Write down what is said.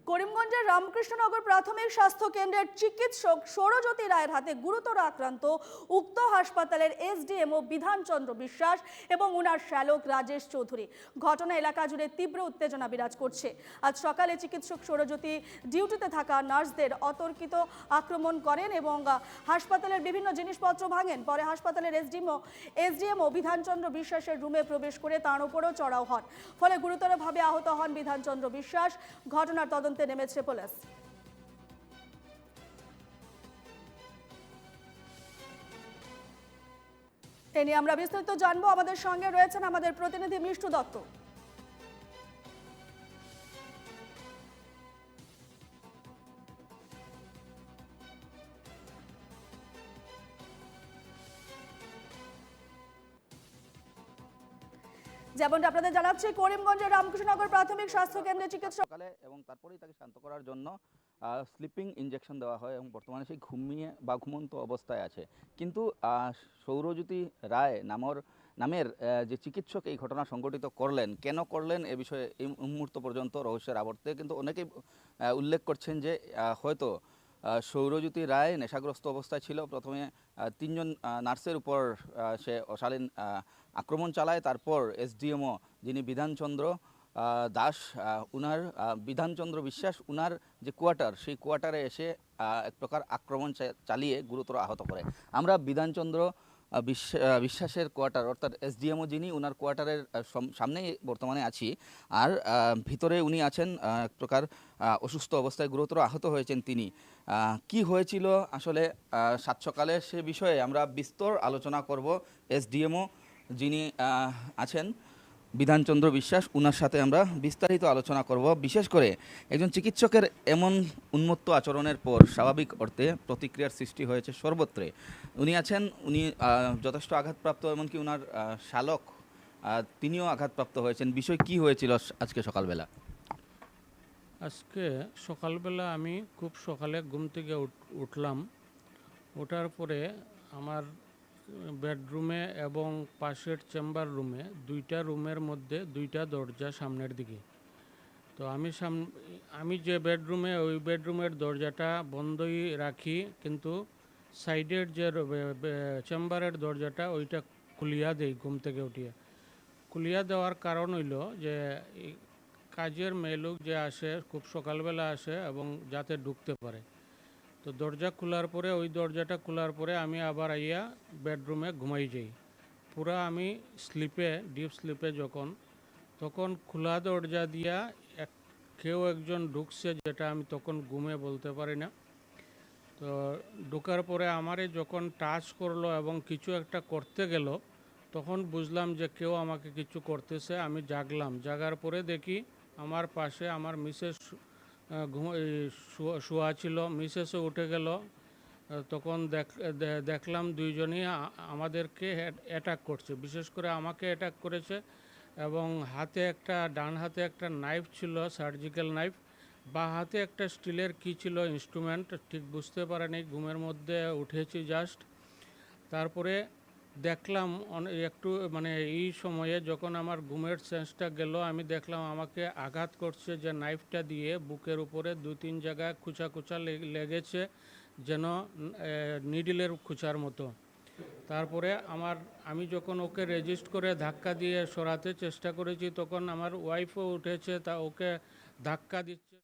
করিমগঞ্জের রামকৃষ্ণনগর প্রাথমিক স্বাস্থ্য কেন্দ্রের চিকিৎসক সৌরজ্যোতি রায়ের হাতে গুরুতর আক্রান্ত উক্ত হাসপাতালের এসডিএমও বিধানচন্দ্র বিশ্বাস এবং উনার শ্যালক রাজেশ চৌধুরী। ঘটনা এলাকা জুড়ে তীব্র উত্তেজনা বিরাজ করছে। আজ সকালে চিকিৎসক সৌরজ্যোতি ডিউটিতে থাকা নার্সদের অতর্কিত আক্রমণ করেন এবং হাসপাতালের বিভিন্ন জিনিসপত্র ভাঙেন। পরে হাসপাতালের এসডিএমও বিধানচন্দ্র বিশ্বাসের রুমে প্রবেশ করে তার উপরও চড়াও হন, ফলে গুরুতরভাবে আহত হন বিধানচন্দ্র বিশ্বাস। ঘটনার তদন্তে নেমেছে পুলিশ। এ নিয়ে আমরা বিস্তারিত জানবো। আমাদের সঙ্গে রয়েছেন আমাদের প্রতিনিধি মিষ্টু দত্ত। যেমনটা আপনাদের জানাচ্ছি, করিমগঞ্জের রামকৃষ্ণনগর প্রাথমিক স্বাস্থ্য কেন্দ্রে চিকিৎসক সকালে এবং তারপরেই তাকে শান্ত করার জন্য স্লিপিং ইনজেকশন দেওয়া হয় এবং বর্তমানে সেই ঘুমিয়ে বা ঘুমন্ত অবস্থায় আছে। কিন্তু সৌরজ্যোতি রায় নামের যে চিকিৎসক এই ঘটনা সংঘটিত করলেন, কেন করলেন এ বিষয়ে এই মুহূর্ত পর্যন্ত রহস্যের আবর্তে। কিন্তু অনেকেই উল্লেখ করছেন যে হয়তো সৌরজ্যোতি রায় নেশাগ্রস্ত অবস্থায় ছিল। প্রথমে তিনজন নার্সের উপর সে অশালীন আক্রমণ চালায়। তারপর এসডিএমও যিনি বিধানচন্দ্র দাস, উনার বিধানচন্দ্র বিশ্বাস, উনার যে কোয়ার্টার, সেই কোয়ার্টারে এসে এক প্রকার আক্রমণ চালিয়ে গুরুতর আহত করে। আমরা বিধানচন্দ্র বিশ্বাসের কোয়ার্টার অর্থাৎ এসডিএমও যিনি, উনার কোয়ার্টারের সামনেই বর্তমানে আছি। আর ভিতরে উনি আছেন এক প্রকার অসুস্থ অবস্থায়, গুরুতর আহত হয়েছেন তিনি। কি হয়েছিল আসলে সাত সকালে সে বিষয়ে আমরা বিস্তর আলোচনা করব। এসডিএমও যিনি আছেন বিধানচন্দ্র বিশ্বাস, উনার সাথে আমরা বিস্তারিত আলোচনা করব। বিশেষ করে একজন চিকিৎসকের এমন উন্মত্ত আচরণের পর স্বাভাবিক অর্থে প্রতিক্রিয়ার সৃষ্টি হয়েছে সর্বত্রে। উনি আছেন, উনি যথেষ্ট আঘাতপ্রাপ্ত, এমনকি উনার শ্যালক তিনিও আঘাতপ্রাপ্ত হয়েছেন। বিষয় কি হয়েছিল আজকে সকালবেলা? আজকে সকালবেলা আমি খুব সকালে ঘুম থেকে উঠলাম। ওঠার পরে আমার বেডরুমে এবং পাশের চেম্বার রুমে, দুইটা রুমের মধ্যে দুইটা দরজা সামনের দিকে। তো আমি যে বেডরুমে, ওই বেডরুমের দরজাটা বন্ধই রাখি, কিন্তু সাইডের যে চেম্বারের দরজাটা ওইটা খুলিয়া দেই। ঘুম থেকে উঠিয়ে খুলিয়া দেওয়ার কারণ হইল যে কাজের মেয়েলোক যে আসে খুব সকালবেলা আসে এবং যাতে ঢুকতে পারে। তো দরজা খোলার পরে, ওই দরজাটা খোলার পরে আমি আবার আইয়া বেডরুমে ঘুমাই যাই। পুরা আমি ডিপ স্লিপে তখন খোলা দরজা দিয়া কেউ একজন ঢুকছে, যেটা আমি তখন ঘুমে বলতে পারি না। তো ঢুকার পরে আমারে যখন টাচ করলো এবং কিছু একটা করতে গেল, তখন বুঝলাম যে কেউ আমাকে কিছু করতেছে। আমি জাগলাম। জাগার পরে দেখি আমার পাশে আমার মিসেস শোয়া ছিল। মিসেসও উঠে গেল। তখন দেখলাম দুইজনই আমাদেরকে অ্যাটাক করছে। বিশেষ করে আমাকে অ্যাটাক করেছে এবং ডান হাতে একটা নাইফ ছিল, সার্জিক্যাল নাইফ। বা হাতে একটা স্টিলের কি ছিল, ইনস্ট্রুমেন্ট, ঠিক বুঝতে পারেনি। ঘুমের মধ্যে উঠেছি জাস্ট। তারপরে দেখলাম একটু এই সময়ে যখন আমার ঘুমের সেন্সটা গেল, আমি দেখলাম আমাকে আঘাত করছে যে নাইফটা দিয়ে বুকের উপরে 2-3 জায়গায় খুঁচা লেগেছে, যেন নিডলের খুঁচার মতো। তারপরে আমি যখন ওকে রেজিস্ট করে ধাক্কা দিয়ে সরাতে চেষ্টা করেছি, তখন আমার ওয়াইফও উঠেছে, তা ওকে ধাক্কা দিচ্ছে।